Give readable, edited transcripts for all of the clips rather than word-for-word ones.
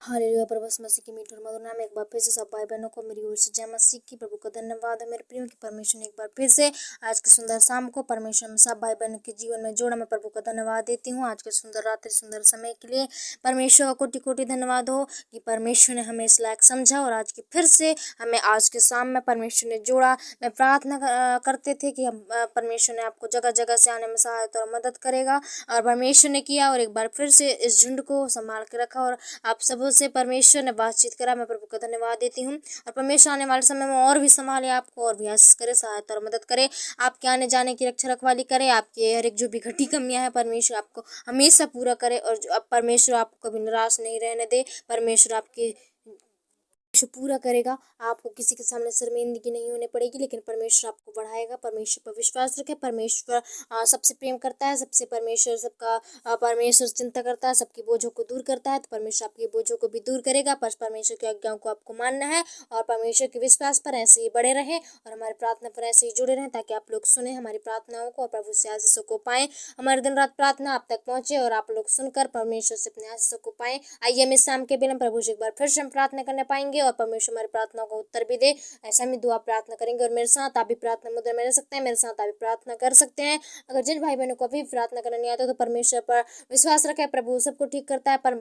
Hallelujah. प्रभु यीशु मसीह की मीठ और मधुर नाम में एक बार फिर से सब भाई बहनों को मेरी ओर से जय मसीह की। प्रभु का धन्यवाद है मेरे प्रियो की परमेश्वर ने एक बार फिर से आज की सुंदर शाम को परमेश्वर में सब भाई बहनों के जीवन में जोड़ा। मैं प्रभु का धन्यवाद देती हूँ आज के सुंदर रात्रि सुंदर समय के लिए। परमेश्वर का कोटि कोटि धन्यवाद हो कि परमेश्वर ने हमें इस लायक समझा और आज की फिर से हमें आज के शाम में परमेश्वर ने जोड़ा। मैं प्रार्थना करते थे कि हम परमेश्वर ने आपको जगह जगह से आने में सहायता और मदद करेगा, और परमेश्वर ने किया और एक बार फिर से इस झुंड को संभाल के रखा और आप सबों से परमेश्वर ने बातचीत करा। मैं प्रभु का धन्यवाद देती हूँ और परमेश्वर आने वाले समय में और भी संभाले आपको और भी आशीष करे, सहायता और मदद करे, आपके आने जाने की रक्षा रखवाली करे, आपके हर एक जो भी घटी कमियां हैं परमेश्वर आपको हमेशा पूरा करे और परमेश्वर आपको कभी निराश नहीं रहने दे। परमेश्वर आपकी पूरा करेगा, आपको किसी के सामने शर्मिंदगी नहीं होने पड़ेगी, लेकिन परमेश्वर आपको बढ़ाएगा। परमेश्वर पर विश्वास रखें। परमेश्वर सबसे प्रेम करता है, सबसे परमेश्वर सबका परमेश्वर चिंता करता है, सबकी बोझों को दूर करता है, तो परमेश्वर आपकी बोझों को भी दूर करेगा। पर परमेश्वर की आज्ञाओं को आपको मानना है और परमेश्वर के विश्वास पर ऐसे ही बड़े रहें और हमारी प्रार्थना पर ऐसे ही जुड़े रहें, ताकि आप लोग सुने हमारी प्रार्थनाओं को और प्रभु से आशीषों को पाएं। हमारी दिन रात प्रार्थना आप तक पहुंचे और आप लोग सुनकर परमेश्वर से अपने आशीषों को पाएं। आइए हम इस शाम के बेल में प्रभु से एक बार फिर से हम प्रार्थना करने पाएंगे और परमेश्वर हमारी प्रार्थनाओं का उत्तर भी दे। ऐसा में दुआ प्रार्थना करेंगे और मेरे साथ आप भी प्रार्थना मुद्रा में रह सकते हैं, मेरे साथ आप भी प्रार्थना कर सकते हैं। अगर जिन भाई बहनों को अभी प्रार्थना करना नहीं आता तो परमेश्वर पर विश्वास रखें, प्रभु सबको ठीक करता है। पर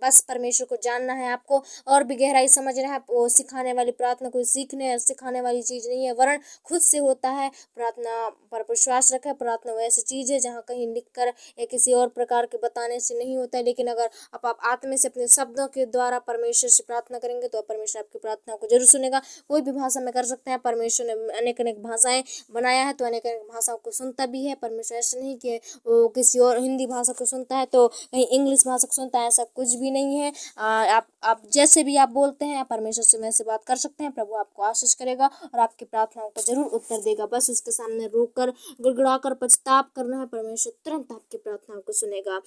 बस परमेश्वर को जानना है आपको और भी गहराई समझना है। वो सिखाने वाली प्रार्थना कोई सीखने और सिखाने वाली चीज नहीं है, वरन खुद से होता है। प्रार्थना पर विश्वास रखें। प्रार्थना वो ऐसी चीज है जहाँ कहीं लिख कर या किसी और प्रकार के बताने से नहीं होता है, लेकिन अगर आप आत्मा से अपने शब्दों के द्वारा परमेश्वर से प्रार्थना करेंगे तो परमेश्वर आपकी प्रार्थना को जरूर सुनेगा। कोई भी भाषा में कर सकते हैं, परमेश्वर ने अनेक अनेक भाषाएं बनाया है तो अनेक अनेक भाषाओं को सुनता भी है। परमेश्वर ऐसा नहीं कि वो किसी और हिंदी भाषा को सुनता है तो कहीं इंग्लिश भाषा को सुनता है, ऐसा कुछ भी नहीं है। आप जैसे भी आप बोलते हैं परमेश्वर से वैसे बात कर सकते हैं। प्रभु आपको आशीष करेगा और आपकी प्रार्थनाओं को जरूर उत्तर देगा। बस उसके सामने रोककर गिड़गिड़ाकर पछताप करना है, परमेश्वर तुरंत आपकी प्रार्थनाओं को सुनेगा।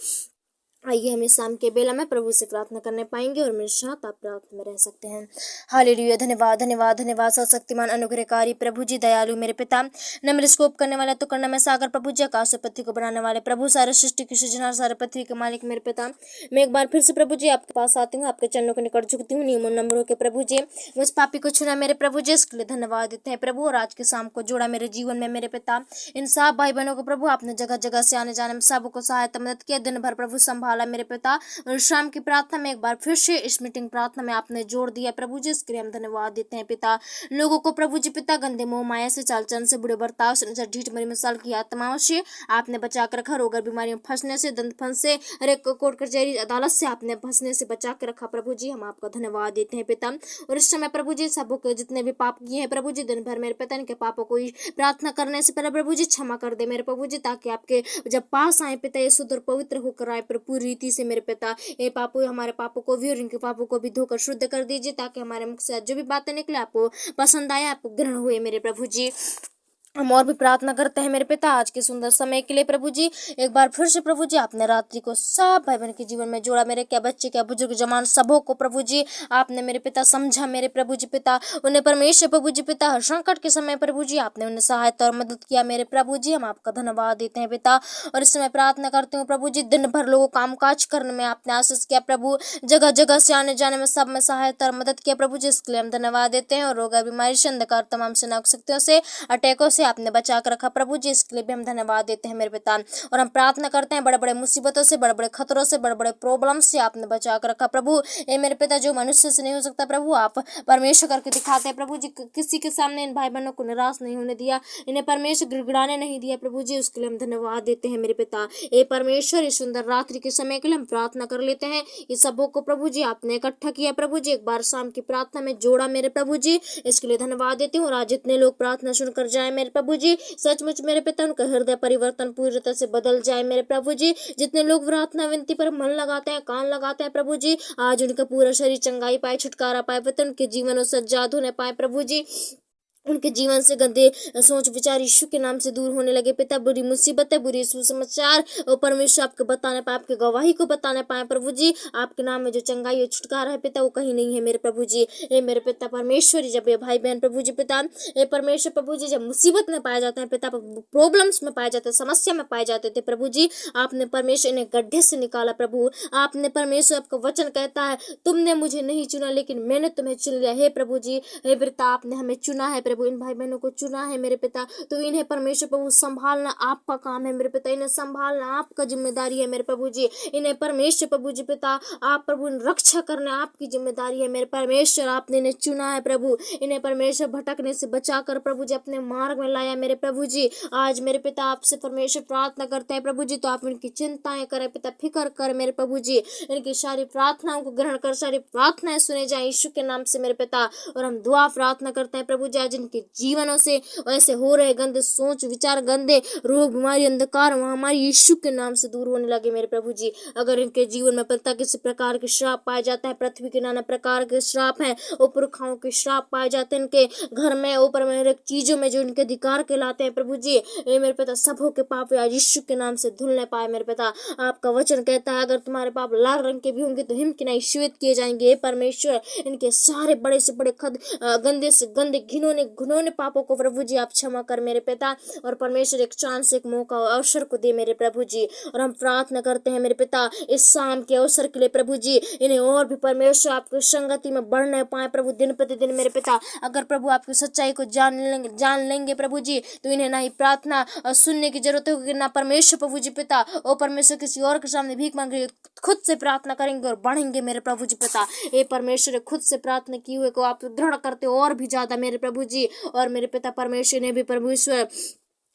आइए हम इस शाम के बेला में प्रभु से प्रार्थना करने पाएंगे और मेरे साथ आप प्रार्थना में रह सकते हैं। हालेलुया। धन्यवाद धन्यवाद धन्यवाद सर्वशक्तिमान अनुग्रहकारी प्रभु जी, दयालु मेरे पिता, नम्र स्कोप करने वाला तो करना में सागर प्रभु जी, आकाश और पृथ्वी को बनाने वाले प्रभु, सारे सृष्टि की सृजनहार, सारे पृथ्वी के मालिक मेरे पिता, मैं एक बार फिर से प्रभु जी आपके पास आती हूँ, आपके चरणों के निकट झुकती हूँ। नियमों नंबरों के प्रभु जी मुझ पापी को छुना मेरे प्रभु जी, इसके लिए धन्यवाद देते हैं प्रभु। और आज के शाम को जोड़ा मेरे जीवन में मेरे पिता, इन सब भाई बहनों को प्रभु आपने जगह जगह से आने जाने में सबको सहायता मदद किया। दिन भर प्रभु संभाला मेरे पिता और शाम की प्रार्थना में एक बार फिर से इस मीटिंग प्रार्थना में आपने जोड़ दिया प्रभु जी, इसके लिए हम धन्यवाद देते हैं पिता। लोगों को प्रभु जी पिता गंदे मोह माया से, चाल चलन से, बुरे बर्ताव से, नजर ढीठ मरी मिसाल की आत्माओं से आपने बचा कर रखा। रोग और बीमारियों में फंसने से, दंत फंस से, हर एक कोर्ट कचहरी अदालत से आपने फंसने से बचा कर रखा प्रभु जी, हम आपका धन्यवाद देते हैं पिता। और इस समय प्रभु जी सबों के जितने भी पाप किए हैं प्रभु जी दिन भर मेरे पिता, इनके पापों को प्रार्थना करने से पहले प्रभु जी क्षमा कर दे मेरे प्रभु जी, ताकि आपके जब पास आए पिता ये शुद्ध और पवित्र होकर आए पूरी रीति से मेरे पिता। ये पापों हमारे पापों को भी और इनके पापों को भी धोकर शुद्ध कर दीजिए, ताकि हमारे मुख से जो भी बातें निकले आपको पसंद आए, आपको ग्रहण हुए मेरे प्रभु जी। हम और भी प्रार्थना करते हैं मेरे पिता आज के सुंदर समय के लिए प्रभु जी। एक बार फिर से प्रभु जी आपने रात्रि को सब भाई बहन के जीवन में जोड़ा, मेरे क्या बच्चे क्या बुजुर्ग जवान सबों को प्रभु जी आपने मेरे पिता समझा मेरे प्रभु जी पिता। उन्हें परमेश्वर प्रभु जी पिता हर संकट के समय प्रभु जी आपने उन्हें सहायता और मदद किया मेरे प्रभु जी, हम आपका धन्यवाद देते हैं पिता। और इस समय प्रार्थना करते हूँ प्रभु जी, दिन भर लोगों काम काज करने में आपने आशीष किया प्रभु, जगह जगह से आने जाने में सब में सहायता और मदद किया प्रभु जी, इसके लिए हम धन्यवाद देते हैं। और रोग बीमारी से, अंधकार तमाम से, शक्तियों से, अटैकों से आपने बचा कर रखा प्रभु जी, इसके लिए भी हम धन्यवाद देते हैं मेरे पिता। और हम प्रार्थना करते हैं बड़े बड़े मुसीबतों से, बड़े बड़े खतरों से, बड़े बड़े प्रॉब्लम से आपने बचा कर रखा प्रभु। ये मेरे पिता जो मनुष्य से नहीं हो सकता प्रभु, आप परमेश्वर करके दिखाते हैं प्रभु जी। किसी के सामने इन भाई बहनों को निराश नहीं होने दिया, इन्हें परमेश्वर गिड़गिड़ाने नहीं दिया प्रभु जी, उसके लिए हम धन्यवाद देते हैं मेरे पिता। ये परमेश्वर इस सुंदर रात्रि के समय के लिए हम प्रार्थना कर लेते हैं। ये सबों को प्रभु जी आपने इकट्ठा किया प्रभु जी, एक बार शाम की प्रार्थना में जोड़ा मेरे प्रभु जी, इसके लिए धन्यवाद देती हूँ। और आज जितने लोग प्रार्थना सुनकर जाए मेरे प्रभु जी, सचमुच मेरे पिता उनका हृदय परिवर्तन पूरी तरह से बदल जाए मेरे प्रभु जी। जितने लोग प्रार्थना विनती पर मन लगाते हैं, कान लगाते हैं प्रभु जी, आज उनका पूरा शरीर चंगाई पाए, छुटकारा पाए, उनके जीवन और सज्जाद होने पाए प्रभु जी। उनके जीवन से गंदे सोच विचार यीशु के नाम से दूर होने लगे पिता। बुरी मुसीबतें, बुरी सुसमाचार और परमेश्वर आपके बताने पाए, आपके गवाही को बताने पाए प्रभु जी। आपके नाम में जो चंगाई और छुटकारा है पिता वो कहीं नहीं है मेरे प्रभु जी। ये मेरे पिता परमेश्वर, जब ये भाई बहन प्रभु जी पिता, ये परमेश्वर प्रभु जी जब मुसीबत में पाए जाते हैं पिता, प्रॉब्लम्स में पाए जाते हैं, समस्या में पाए जाते थे प्रभु जी, आपने परमेश्वर इन्हें गड्ढे से निकाला प्रभु। आपने परमेश्वर, आपका वचन कहता है तुमने मुझे नहीं चुना लेकिन मैंने तुम्हें चुन लिया। हे प्रभु जी, हे पिता, आपने हमें चुना है प्रभु, इन भाई बहनों को चुना है मेरे पिता। तो इन्हें परमेश्वर प्रभु संभालना आपका काम है मेरे पिता, इन्हें संभालना आपका जिम्मेदारी है मेरे प्रभु जी। इन्हें परमेश्वर प्रभु जी पिता, आप प्रभु रक्षा करना आपकी जिम्मेदारी है मेरे परमेश्वर। आपने इन्हें चुना है प्रभु, इन्हें परमेश्वर भटकने से बचाकर प्रभु जी अपने मार्ग में लाया मेरे प्रभु जी। आज मेरे पिता आपसे परमेश्वर प्रार्थना करते हैं प्रभु जी, तो आप इनकी चिंताएं करें पिता, फिक्र कर मेरे प्रभु जी। इनकी सारी प्रार्थनाओं को ग्रहण कर, सारी प्रार्थनाएं सुने जाए यीशु के नाम से मेरे पिता। और हम दुआ प्रार्थना करते हैं प्रभु जी, आज इनके जीवनों से ऐसे हो रहे गंदे सोच विचार, गंदे रोग बीमारी अंधकार हमारी यीशु के नाम से दूर होने लगे मेरे प्रभु जी। अगर इनके जीवन में पिता किसी प्रकार के श्राप पाए जाता है, पृथ्वी के नाना प्रकार के श्राप हैं, पुरखाओं के श्राप पाए जाते हैं इनके घर में, ऊपर में चीजों में जो इनके अधिकार के लाते हैं प्रभु जी, ये मेरे पिता सबों के पाप आज यीशु के नाम से धुलने पाए मेरे पिता। आपका वचन कहता है अगर तुम्हारे पाप लाल रंग के भी होंगे तो हिम के नहीं श्वेत किए जाएंगे। परमेश्वर इनके सारे बड़े से बड़े गंदे से गंदे घिनौने पापों को प्रभु जी आप क्षमा कर मेरे पिता। और परमेश्वर एक चांस, एक मौका और अवसर को दे मेरे प्रभु जी। और हम प्रार्थना करते हैं मेरे पिता इस शाम के अवसर के लिए प्रभु जी, इन्हें और भी परमेश्वर आपकी संगति में बढ़ने पाए प्रभु दिन प्रतिदिन मेरे पिता। अगर प्रभु आपकी सच्चाई को जान लेंगे प्रभु जी, तो इन्हें ना ही प्रार्थना सुनने की जरूरत होगी, ना परमेश्वर प्रभु जी पिता ओ परमेश्वर किसी और के सामने भीख मांगे, खुद से प्रार्थना करेंगे और बढ़ेंगे मेरे प्रभु जी पिता। ये परमेश्वर खुद से प्रार्थना की हुए को आप दृढ़ करते और भी ज्यादा मेरे प्रभु जी। और मेरे पिता परमेश्वर ने भी परमेश्वर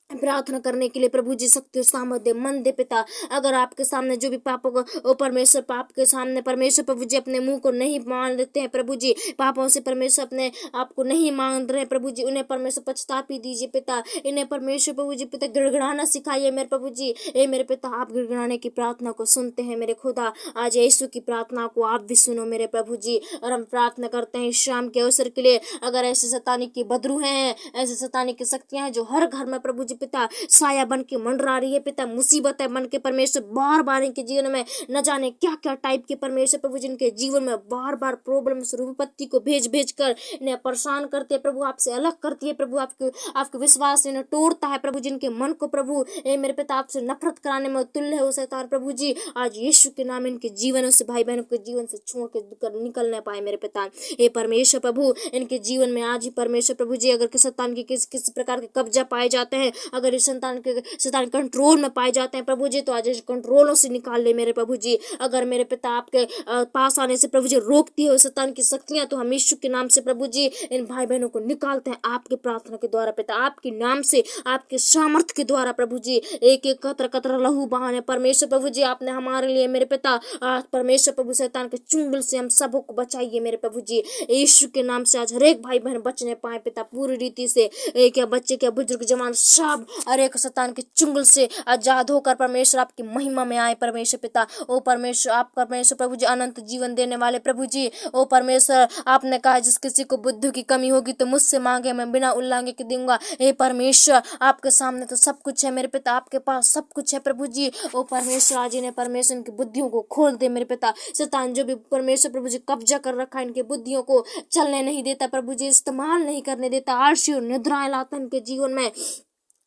प्रार्थना करने के लिए प्रभु जी शक्ति सामर्थ्य मन दे पिता। अगर आपके सामने जो भी पापों को परमेश्वर, पाप के सामने परमेश्वर प्रभु जी अपने मुंह को नहीं मान लेते हैं प्रभु जी, पापों से परमेश्वर अपने आपको नहीं मांग रहे प्रभु जी, उन्हें परमेश्वर पछतापी दीजिए पिता। इन्हें परमेश्वर प्रभु जी पिता गिड़गिड़ाना सिखाइए मेरे प्रभु जी। ए मेरे पिता आप गिड़गिड़ाने की प्रार्थना को सुनते हैं मेरे खुदा, आज यीशु की प्रार्थना को आप भी सुनो मेरे प्रभु जी। और हम प्रार्थना करते हैं शाम के अवसर के लिए, अगर ऐसे शैतानी की बदरू हैं, ऐसे शैतानी की शक्तियां हैं जो हर घर में प्रभु जी पिता साया बन के मंडरा रही है पिता, मुसीबत है बन के परमेश्वर बार बार इनके जीवन में न जाने क्या क्या टाइप के परमेश्वर प्रभु जिनके जीवन में बार बार प्रॉब्लम्स विपत्ति को भेज कर इन्हें परेशान करते हैं प्रभु, आपसे अलग करती है प्रभु, आपके विश्वास इन्हें तोड़ता है प्रभु, जिनके मन को प्रभु मेरे पिता आपसे नफरत कराने में तुल्य है वो शैतान प्रभु जी, आज यीशु के नाम इनके जीवनों से, भाई बहनों के जीवन से छोड़ के निकलने पाए मेरे पिता। हे परमेश्वर प्रभु इनके जीवन में आज ही परमेश्वर प्रभु जी अगर शैतान की किसी प्रकार के कब्जा पाए जाते हैं, अगर शैतान कंट्रोल में पाए जाते हैं प्रभु जी, तो आज कंट्रोलों से निकाल ले मेरे प्रभु जी। अगर मेरे पिता आपके पास आने से प्रभु जी रोकती है शैतान की शक्तियां, तो हम यीशु के नाम से प्रभु जी इन भाई बहनों को निकालते हैं आपके प्रार्थना के द्वारा पिता, आपके नाम से, आपके सामर्थ्य के द्वारा प्रभु जी। एक एक कतरा कतरा लहू बहाने परमेश्वर प्रभु जी आपने हमारे लिए मेरे पिता आज परमेश्वर प्रभु शैतान के चुंगल से हम सबों को बचाइए मेरे प्रभु जी। यीशु के नाम से आज हर एक भाई बहन बचने पाए पिता पूरी रीति से, क्या बच्चे क्या बुजुर्ग जवान सब हर एक शैतान के चुंगल से आजाद होकर परमेश्वर आपकी महिमा में आए परमेश्वर पिता। ओ परमेश्वर आप परमेश्वर प्रभु जी अनंत जीवन देने वाले प्रभु जी, ओ परमेश्वर आपने कहा जिस किसी को बुद्धि की कमी होगी तो मुझसे मांगे मैं बिना उल्लांघे के दूंगा। हे परमेश्वर आपके सामने तो सब कुछ है मेरे पिता, आपके पास सब कुछ है प्रभु जी। ओ परमेश्वर आज इन्हें परमेश्वर इनकी बुद्धियों को खोल दे मेरे पिता, शैतान जो भी परमेश्वर प्रभु जी कब्जा कर रखा है इनके बुद्धियों को चलने नहीं देता प्रभु जी, इस्तेमाल नहीं करने देता, आलसी और निद्राएं लाता इनके जीवन में,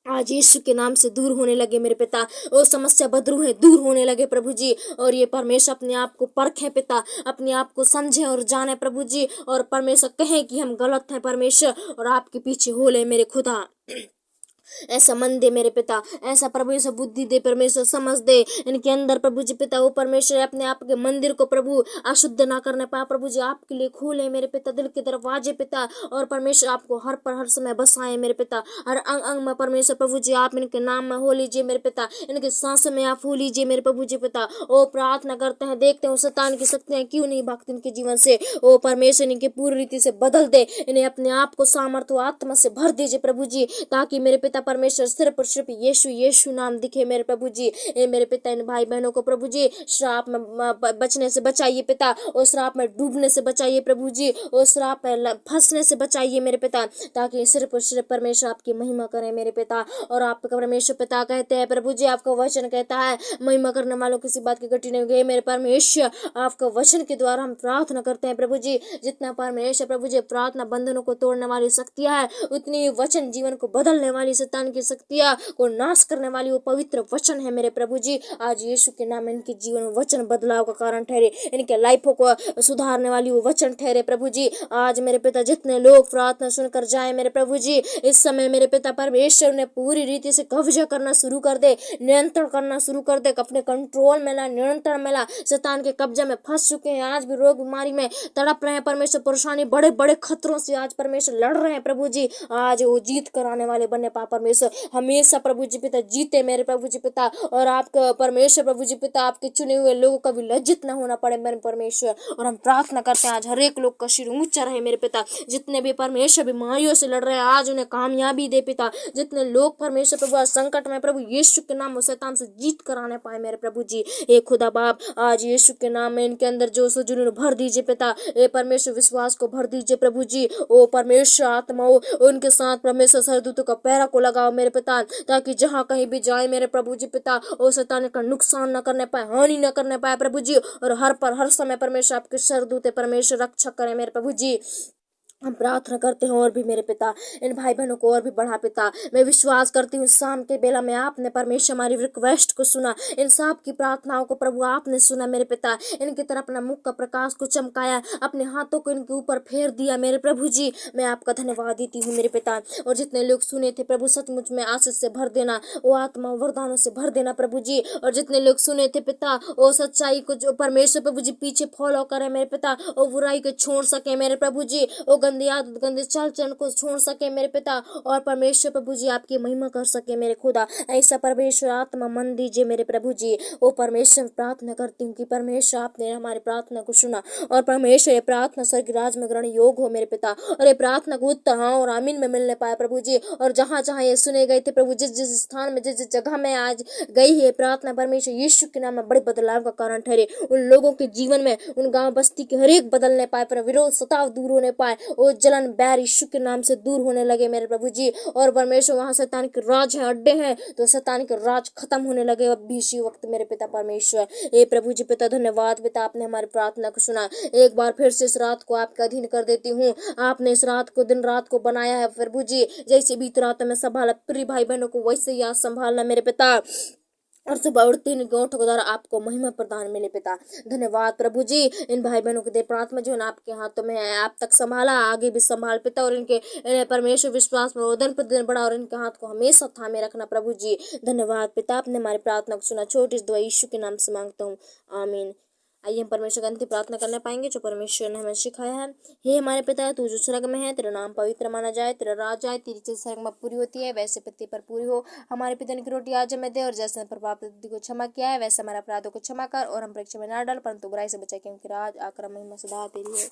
आज यीशु के नाम से दूर होने लगे मेरे पिता। वो समस्या बदरू है दूर होने लगे प्रभु जी। और ये परमेश्वर अपने आप को परखें पिता, अपने आप को समझें और जाने प्रभु जी, और परमेश्वर कहें कि हम गलत हैं परमेश्वर, और आपके पीछे हो ले मेरे खुदा। ऐसा मन दे मेरे पिता, ऐसा परमेश्वर बुद्धि दे परमेश्वर, समझ दे इनके अंदर प्रभु जी पिता। वो परमेश्वर अपने आप के मंदिर को प्रभु अशुद्ध ना करने पाए प्रभु जी, आपके लिए खोले मेरे पिता दिल के दरवाजे पिता, और परमेश्वर आपको हर पर हर समय बसाए मेरे पिता, हर अंग अंग में परमेश्वर प्रभु जी आप इनके नाम में हो लीजिए मेरे पिता, इनके सांस में आप हो लीजिए मेरे प्रभु जी पिता। ओ प्रार्थना करते हैं, देखते हैं शैतान की शक्तियां क्यों नहीं भागती इनके जीवन से। ओ परमेश्वर इनके पूरी रीति से बदल दे, इन्हें अपने आप को सामर्थ्य आत्मा से भर दीजिए प्रभु जी, ताकि मेरे पिता पिता परमेश्वर सिर्फ और सिर्फ यीशु यीशु नाम दिखे मेरे प्रभु जी। ए मेरे पिता इन भाई बहनों को प्रभु जी श्राप में बचने से बचाइए पिता, और श्राप में डूबने से बचाइए प्रभु जी, और श्राप में फंसने से बचाइए मेरे पिता, ताकि सिर्फ और सिर्फ परमेश्वर आपकी महिमा करें मेरे पिता। और आपका परमेश्वर पिता कहते हैं प्रभु जी, आपका वचन कहता है महिमा करने वालों किसी बात की घटी नहीं होगी। मेरे परमेश्वर आपका वचन के द्वारा हम प्रार्थना करते हैं प्रभु जी, जितना परमेश्वर प्रभु जी प्रार्थना बंधनों को तोड़ने वाली शक्तियां है, उतनी वचन जीवन को बदलने वाली शैतान की शक्तियां को नाश करने वाली वो पवित्र वचन है मेरे प्रभु जी। आज यीशु के नाम इनके जीवन में वचन बदलाव का कारण ठहरे, इनके लाइफों को सुधारने वाली वो वचन ठहरे प्रभु जी। आज मेरे पिता जितने लोग प्रार्थना सुनकर जाए मेरे प्रभु जी, इस समय मेरे पिता परमेश्वर ने पूरी रीति से कब्जा करना शुरू कर दे, नियंत्रण करना शुरू कर दे, अपने कंट्रोल में ला, नियंत्रण में ला। शैतान के कब्जे में फंस चुके हैं, आज भी रोग बीमारी में तड़प रहे हैं परमेश्वर, परेशानी बड़े बड़े खतरों से आज परमेश्वर लड़ रहे हैं प्रभु जी। आज वो जीत कराने वाले बने पा परमेश्वर, हमेशा प्रभु जी पिता जीते मेरे प्रभु जी पिता। और आपका परमेश्वर प्रभु जी पिता आपके चुने हुए लोगों का भी लज्जित न होना पड़े मेरे परमेश्वर। और हम प्रार्थना करते हैं आज हर एक लोग का सिर ऊंचा रहे मेरे पिता, जितने भी परमेश्वर बीमारियों से लड़ रहे हैं आज उन्हें कामयाबी दे पिता। जितने लोग परमेश्वर प्रभु संकट में प्रभु यीशु के नाम शैतान से जीत कराने पाए मेरे प्रभु जी। ए खुदा बाप आज यीशु के नाम में इनके अंदर जो जुनून भर दीजिए पिता, ए परमेश्वर विश्वास को भर दीजिए प्रभु जी। ओ परमेश्वर आत्मा उनके साथ परमेश्वर सरदूतों का पैरा को लगाओ मेरे पिता, ताकि जहाँ कहीं भी जाए मेरे प्रभु जी पिता ओ शैतान का नुकसान न करने पाए, हानि न करने पाए प्रभु जी। और हर समय परमेश्वर आपके सरदूत परमेश्वर रक्षा करें मेरे प्रभु जी। हम प्रार्थना करते हैं और भी मेरे पिता इन भाई बहनों को और भी बढ़ा पिता। मैं विश्वास करती हूँ शाम के बेला में आपने परमेश्वर हमारी रिक्वेस्ट को सुना, इन सब की प्रार्थनाओं को प्रभु आपने सुना मेरे पिता। इनकी तरफ अपना मुख का प्रकाश को चमकाया, अपने हाथों को इनके ऊपर फेर दिया मेरे प्रभु जी। मैं आपका धन्यवाद देती हूँ मेरे पिता। और जितने लोग सुने थे प्रभु सचमुच में आशीष से भर देना, वो आत्मा वरदानों से भर देना प्रभु जी। और जितने लोग सुने थे पिता वो सच्चाई को जो परमेश्वर प्रभु जी पीछे फॉलो करे मेरे पिता, और बुराई को छोड़ सके मेरे प्रभु जी, वो गंदी आदत गंदे चाल चलन को छोड़ सके मेरे पिता। और परमेश्वर प्रभु जी आपकी महिमा कर सके मेरे खुदा। ऐसा परमेश्वर आत्मा मन दीजिए मेरे प्रभु जी। वो परमेश्वर प्रार्थना करती हूँ कि परमेश्वर आपने हमारी प्रार्थना को सुना, और परमेश्वर ये प्रार्थना स्वर्ग राज में ग्रहण योग हो मेरे पिता। और ये प्रार्थना को उत्तर हाँ और आमीन में मिलने पाए प्रभु जी। और जहाँ जहाँ ये सुने गए थे प्रभु, जिस जिस स्थान में जिस जिस जगह में आज गई है प्रार्थना परमेश्वर यीशु के नाम में बड़े बदलाव का कारण ठहरे। उन लोगों के जीवन में, उन गांव बस्ती के हर एक बदलने पाए, पर विरोध सताव दूर होने पाए, वो जलन बैर यीशु के नाम से दूर होने लगे मेरे प्रभु जी। और परमेश्वर वहां शैतान के राज है, अड्डे हैं, तो शैतान के राज खत्म होने लगे अब भी इसी वक्त मेरे पिता परमेश्वर। ए प्रभु जी पिता धन्यवाद पिता, आपने हमारी प्रार्थना को सुना। एक बार फिर से इस रात को आपके अधीन कर देती हूँ। आपने इस रात को दिन रात को बनाया है प्रभु जी, जैसे बीत रात में संभाला प्रिय भाई बहनों को वैसे ही आज संभालना मेरे पिता। और सुबह उठते इन गोठों के द्वारा आपको महिमा प्रदान मिले पिता। धन्यवाद प्रभु जी। इन भाई बहनों के दे प्रार्थना जो है आपके हाथों में है, आप तक संभाला, आगे भी संभाल पिता। और इन्हें परमेश्वर विश्वास में दिन प्रतिदिन बढ़ा, और इनके हाथ को हमेशा थामे रखना प्रभु जी। धन्यवाद पिता, आपने हमारी प्रार्थना को सुना। छोटी दुआ यीशु के नाम से मांगता हूँ, आमीन। आइए हम परमेश्वर का अंतिम प्रार्थना करने पाएंगे जो परमेश्वर ने हमें सिखाया है। हे हमारे पिता तू जो स्वर्ग में है, तेरा नाम पवित्र माना जाए, तेरा राज आए, तेरी इच्छा स्वर्ग में पूरी होती है वैसे पृथ्वी पर पूरी हो। हमारे पिता की रोटी आज हमें दे, और जैसे पर पाप को क्षमा किया है वैसे हमारे अपराधों को क्षमा कर, और हम परीक्षा में ना डाल परंतु बुराई से बचा, क्योंकि राज आकर महिमा सदा तेरी है।